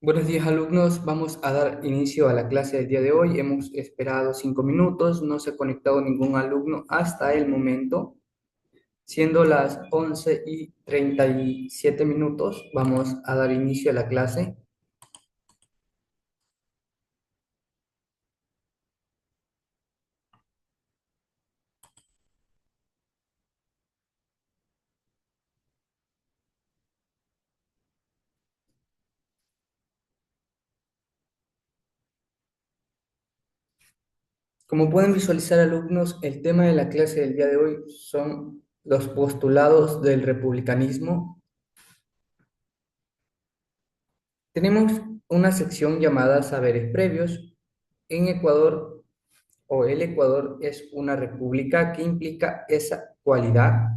Buenos días, alumnos. Vamos a dar inicio a la clase del día de hoy. Hemos esperado 5 minutos, no se ha conectado ningún alumno hasta el momento. Siendo las 11:37 minutos, vamos a dar inicio a la clase. Como pueden visualizar, alumnos, el tema de la clase del día de hoy son los postulados del republicanismo. Tenemos una sección llamada Saberes Previos. En Ecuador, o el Ecuador es una república que implica esa cualidad.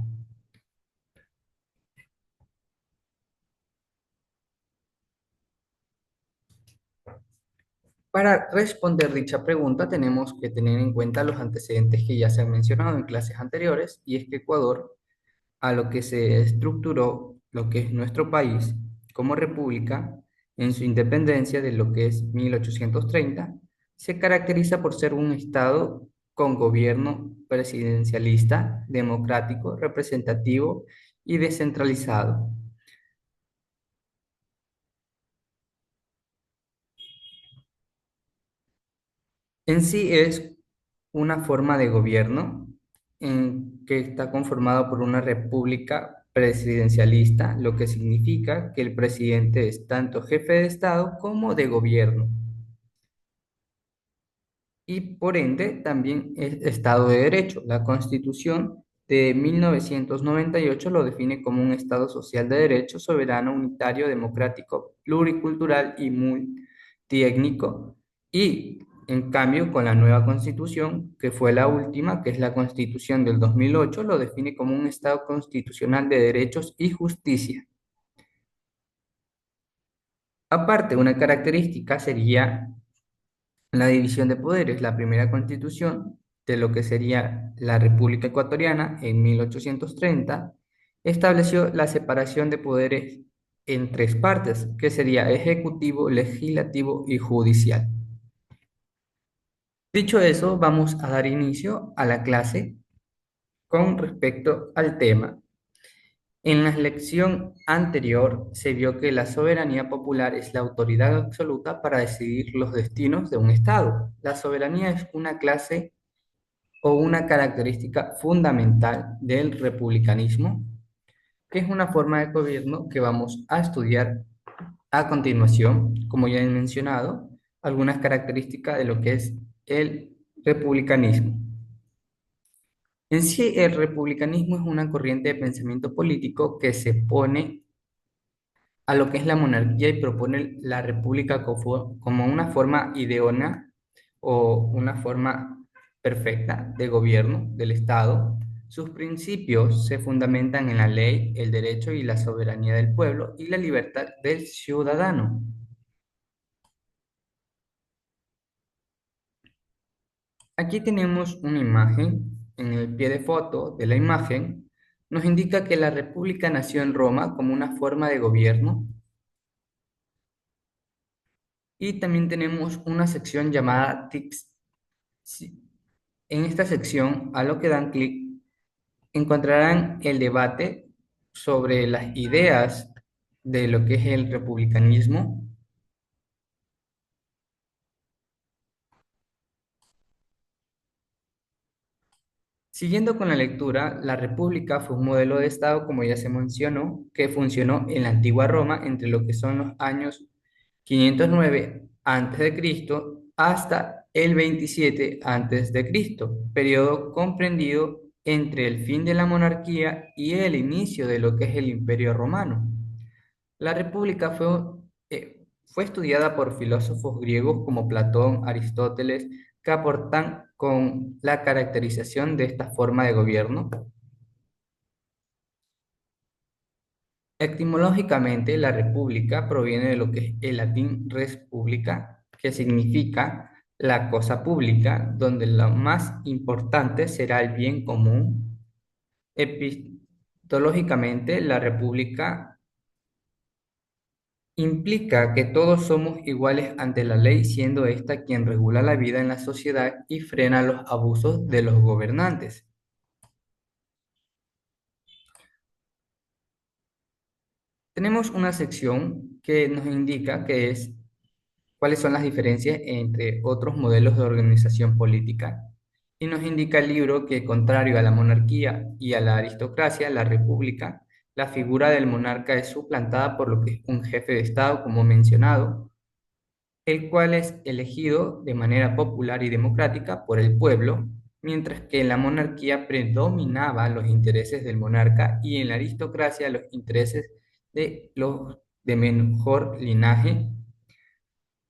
Para responder dicha pregunta tenemos que tener en cuenta los antecedentes que ya se han mencionado en clases anteriores, y es que Ecuador, a lo que se estructuró lo que es nuestro país como república en su independencia de lo que es 1830, se caracteriza por ser un estado con gobierno presidencialista, democrático, representativo y descentralizado. En sí es una forma de gobierno en que está conformado por una república presidencialista, lo que significa que el presidente es tanto jefe de Estado como de gobierno y por ende también es Estado de Derecho. La Constitución de 1998 lo define como un Estado social de derecho, soberano, unitario, democrático, pluricultural y multiétnico. Y en cambio, con la nueva Constitución, que fue la última, que es la Constitución del 2008, lo define como un Estado constitucional de derechos y justicia. Aparte, una característica sería la división de poderes. La primera constitución de lo que sería la República Ecuatoriana en 1830 estableció la separación de poderes en tres partes, que sería ejecutivo, legislativo y judicial. Dicho eso, vamos a dar inicio a la clase con respecto al tema. En la lección anterior se vio que la soberanía popular es la autoridad absoluta para decidir los destinos de un Estado. La soberanía es una clase o una característica fundamental del republicanismo, que es una forma de gobierno que vamos a estudiar a continuación, como ya he mencionado, algunas características de lo que es el republicanismo. En sí, el republicanismo es una corriente de pensamiento político que se pone a lo que es la monarquía y propone la república como una forma idónea o una forma perfecta de gobierno del Estado. Sus principios se fundamentan en la ley, el derecho y la soberanía del pueblo y la libertad del ciudadano. Aquí tenemos una imagen. En el pie de foto de la imagen nos indica que la república nació en Roma como una forma de gobierno. Y también tenemos una sección llamada TICS. Sí. En esta sección, a lo que dan clic, encontrarán el debate sobre las ideas de lo que es el republicanismo. Siguiendo con la lectura, la república fue un modelo de Estado, como ya se mencionó, que funcionó en la antigua Roma entre lo que son los años 509 a.C. hasta el 27 a.C., periodo comprendido entre el fin de la monarquía y el inicio de lo que es el Imperio Romano. La república fue estudiada por filósofos griegos como Platón, Aristóteles, que aportan con la caracterización de esta forma de gobierno. Etimológicamente, la república proviene de lo que es el latín res publica, que significa la cosa pública, donde lo más importante será el bien común. Epistemológicamente, la república Implica que todos somos iguales ante la ley, siendo ésta quien regula la vida en la sociedad y frena los abusos de los gobernantes. Tenemos una sección que nos indica que es cuáles son las diferencias entre otros modelos de organización política y nos indica el libro que, contrario a la monarquía y a la aristocracia, la república, la figura del monarca es suplantada por lo que es un jefe de Estado, como mencionado, el cual es elegido de manera popular y democrática por el pueblo, mientras que en la monarquía predominaba los intereses del monarca y en la aristocracia los intereses de los de mejor linaje.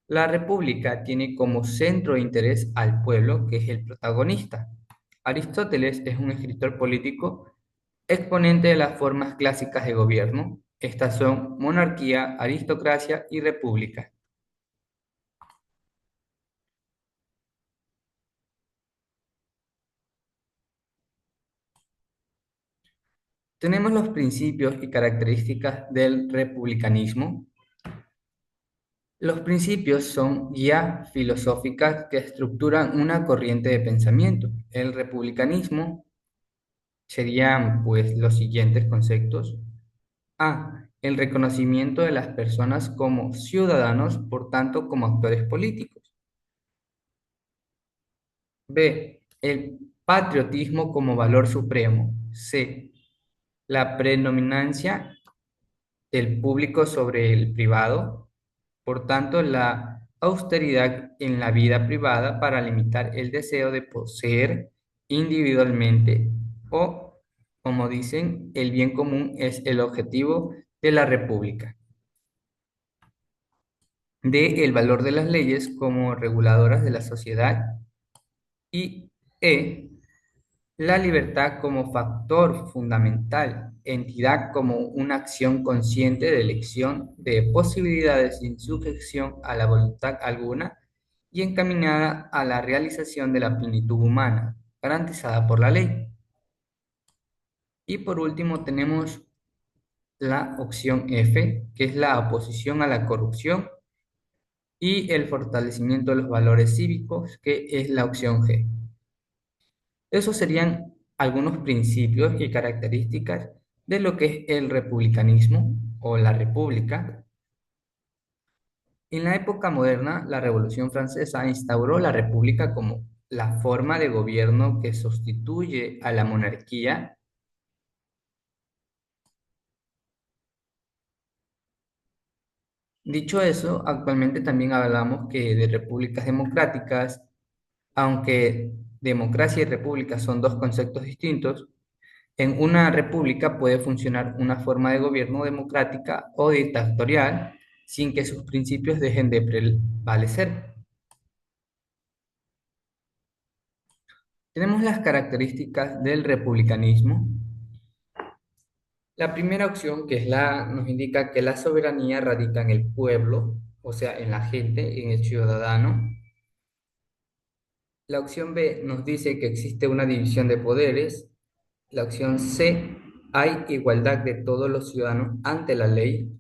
La república tiene como centro de interés al pueblo, que es el protagonista. Aristóteles es un escritor político exponente de las formas clásicas de gobierno. Estas son monarquía, aristocracia y república. Tenemos los principios y características del republicanismo. Los principios son guías filosóficas que estructuran una corriente de pensamiento. El republicanismo serían pues los siguientes conceptos. A. El reconocimiento de las personas como ciudadanos, por tanto como actores políticos. B. El patriotismo como valor supremo. C. La predominancia del público sobre el privado, por tanto, la austeridad en la vida privada para limitar el deseo de poseer individualmente o, como dicen, el bien común es el objetivo de la república. D. El valor de las leyes como reguladoras de la sociedad y E. La libertad como factor fundamental, entidad como una acción consciente de elección de posibilidades sin sujeción a la voluntad alguna y encaminada a la realización de la plenitud humana, garantizada por la ley. Y por último tenemos la opción F, que es la oposición a la corrupción y el fortalecimiento de los valores cívicos, que es la opción G. Esos serían algunos principios y características de lo que es el republicanismo o la república. En la época moderna, la Revolución Francesa instauró la república como la forma de gobierno que sustituye a la monarquía. Dicho eso, actualmente también hablamos que de repúblicas democráticas, aunque democracia y república son dos conceptos distintos. En una república puede funcionar una forma de gobierno democrática o dictatorial sin que sus principios dejen de prevalecer. Tenemos las características del republicanismo. La primera opción, que es nos indica que la soberanía radica en el pueblo, o sea, en la gente, en el ciudadano. La opción B nos dice que existe una división de poderes. La opción C, hay igualdad de todos los ciudadanos ante la ley.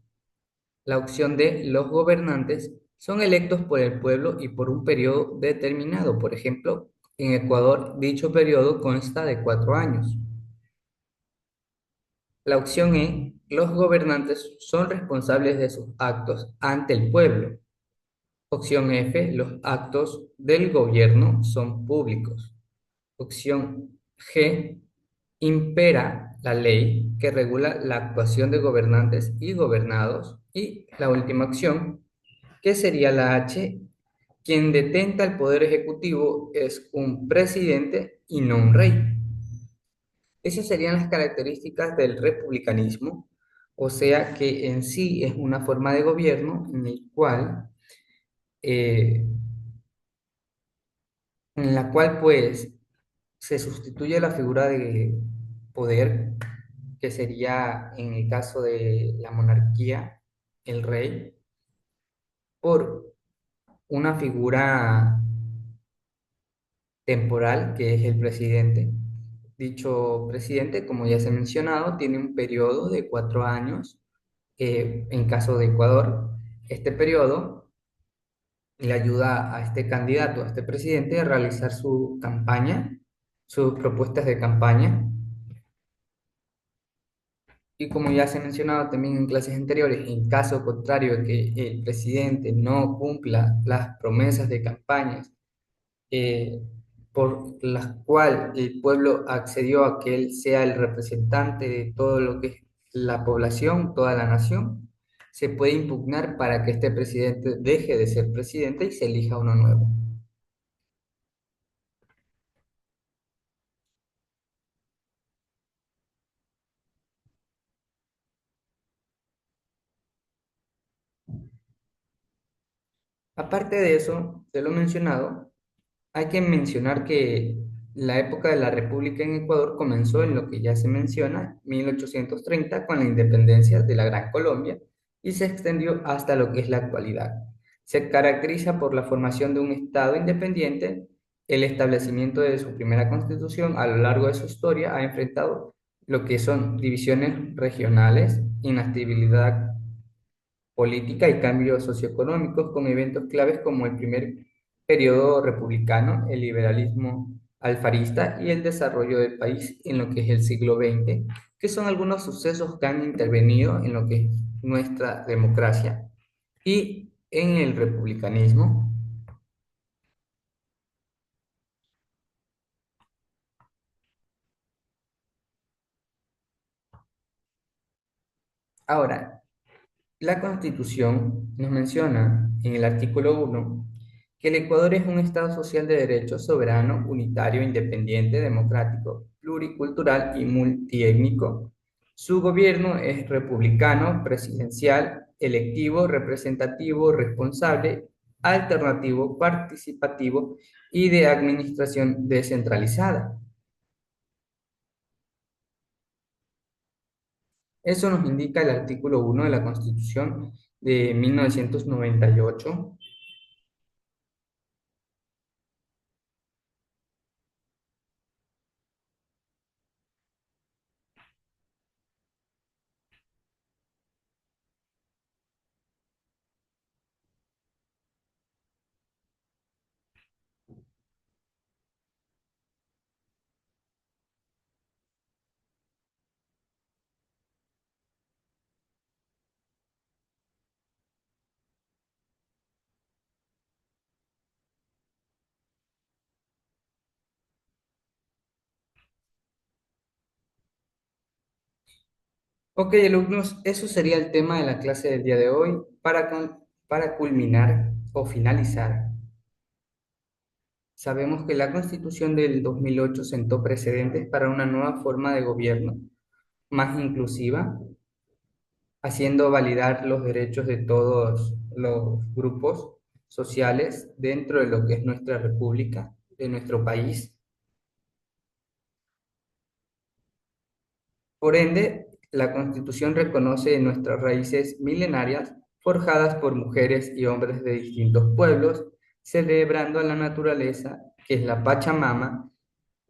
La opción D, los gobernantes son electos por el pueblo y por un periodo determinado. Por ejemplo, en Ecuador, dicho periodo consta de 4 años. La opción E, los gobernantes son responsables de sus actos ante el pueblo. Opción F, los actos del gobierno son públicos. Opción G, impera la ley que regula la actuación de gobernantes y gobernados. Y la última opción, que sería la H, quien detenta el poder ejecutivo es un presidente y no un rey. Esas serían las características del republicanismo, o sea que en sí es una forma de gobierno eh, en la cual pues se sustituye la figura de poder, que sería en el caso de la monarquía, el rey, por una figura temporal, que es el presidente. Dicho presidente, como ya se ha mencionado, tiene un periodo de 4 años en caso de Ecuador. Este periodo le ayuda a este candidato, a este presidente, a realizar su campaña, sus propuestas de campaña. Y como ya se ha mencionado también en clases anteriores, en caso contrario de que el presidente no cumpla las promesas de campañas eh, por las cuales el pueblo accedió a que él sea el representante de todo lo que es la población, toda la nación, se puede impugnar para que este presidente deje de ser presidente y se elija uno nuevo. Aparte de eso, de lo mencionado, hay que mencionar que la época de la República en Ecuador comenzó en lo que ya se menciona, 1830, con la independencia de la Gran Colombia y se extendió hasta lo que es la actualidad. Se caracteriza por la formación de un Estado independiente, el establecimiento de su primera constitución a lo largo de su historia ha enfrentado lo que son divisiones regionales, inestabilidad política y cambios socioeconómicos con eventos claves como el primer periodo republicano, el liberalismo alfarista y el desarrollo del país en lo que es el siglo XX, que son algunos sucesos que han intervenido en lo que es nuestra democracia y en el republicanismo. Ahora, la Constitución nos menciona en el artículo 1 que el Ecuador es un Estado social de derecho soberano, unitario, independiente, democrático, pluricultural y multiétnico. Su gobierno es republicano, presidencial, electivo, representativo, responsable, alternativo, participativo y de administración descentralizada. Eso nos indica el artículo 1 de la Constitución de 1998. Ok, alumnos, eso sería el tema de la clase del día de hoy. Para culminar o finalizar, sabemos que la Constitución del 2008 sentó precedentes para una nueva forma de gobierno más inclusiva, haciendo validar los derechos de todos los grupos sociales dentro de lo que es nuestra república, de nuestro país. Por ende, la Constitución reconoce nuestras raíces milenarias forjadas por mujeres y hombres de distintos pueblos, celebrando a la naturaleza, que es la Pachamama,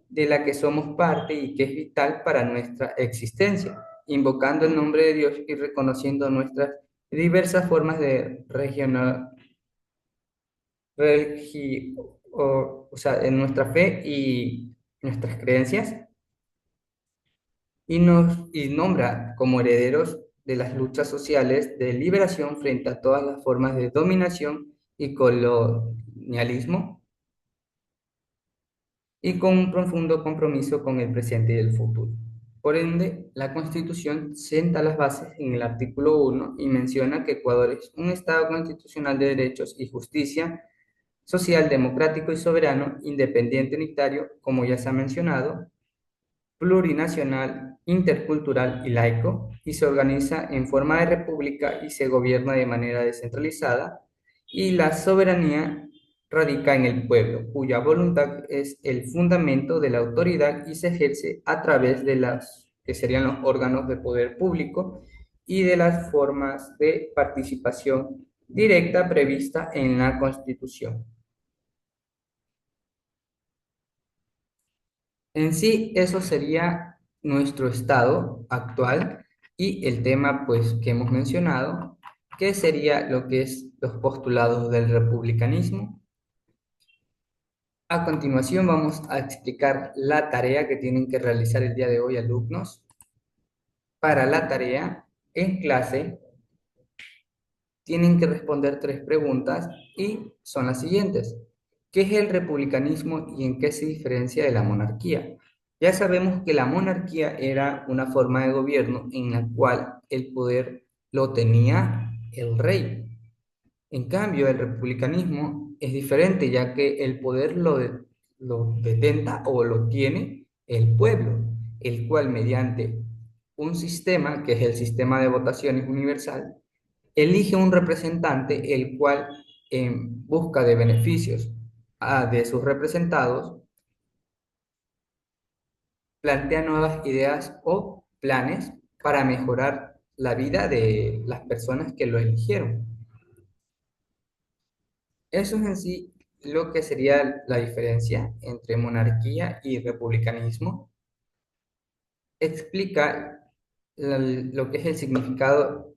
de la que somos parte y que es vital para nuestra existencia, invocando el nombre de Dios y reconociendo nuestras diversas formas de o sea, en nuestra fe y nuestras creencias y nombra como herederos de las luchas sociales de liberación frente a todas las formas de dominación y colonialismo y con un profundo compromiso con el presente y el futuro. Por ende, la Constitución sienta las bases en el artículo 1 y menciona que Ecuador es un Estado constitucional de derechos y justicia social, democrático y soberano, independiente, unitario, como ya se ha mencionado, plurinacional, intercultural y laico, y se organiza en forma de república y se gobierna de manera descentralizada, y la soberanía radica en el pueblo, cuya voluntad es el fundamento de la autoridad y se ejerce a través de las que serían los órganos de poder público y de las formas de participación directa prevista en la Constitución. En sí, eso sería nuestro estado actual y el tema pues que hemos mencionado. ¿Qué sería lo que es los postulados del republicanismo? A continuación vamos a explicar la tarea que tienen que realizar el día de hoy, alumnos. Para la tarea en clase tienen que responder tres preguntas y son las siguientes. ¿Qué es el republicanismo y en qué se diferencia de la monarquía? Ya sabemos que la monarquía era una forma de gobierno en la cual el poder lo tenía el rey. En cambio, el republicanismo es diferente, ya que el poder lo detenta o lo tiene el pueblo, el cual mediante un sistema, que es el sistema de votaciones universal, elige un representante el cual en busca de beneficios de sus representados, plantea nuevas ideas o planes para mejorar la vida de las personas que lo eligieron. Eso es en sí lo que sería la diferencia entre monarquía y republicanismo. Explica lo que es el significado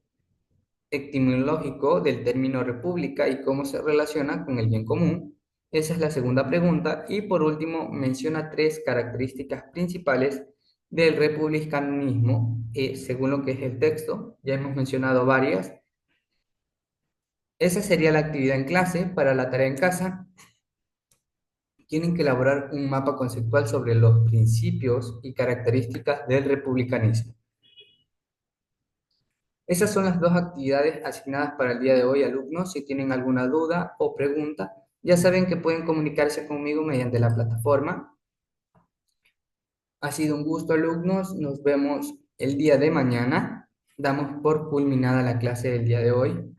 etimológico del término república y cómo se relaciona con el bien común. Esa es la segunda pregunta. Y por último, menciona tres características principales del republicanismo, según lo que es el texto. Ya hemos mencionado varias. Esa sería la actividad en clase. Para la tarea en casa, tienen que elaborar un mapa conceptual sobre los principios y características del republicanismo. Esas son las dos actividades asignadas para el día de hoy, alumnos. Si tienen alguna duda o pregunta, ya saben que pueden comunicarse conmigo mediante la plataforma. Ha sido un gusto, alumnos. Nos vemos el día de mañana. Damos por culminada la clase del día de hoy.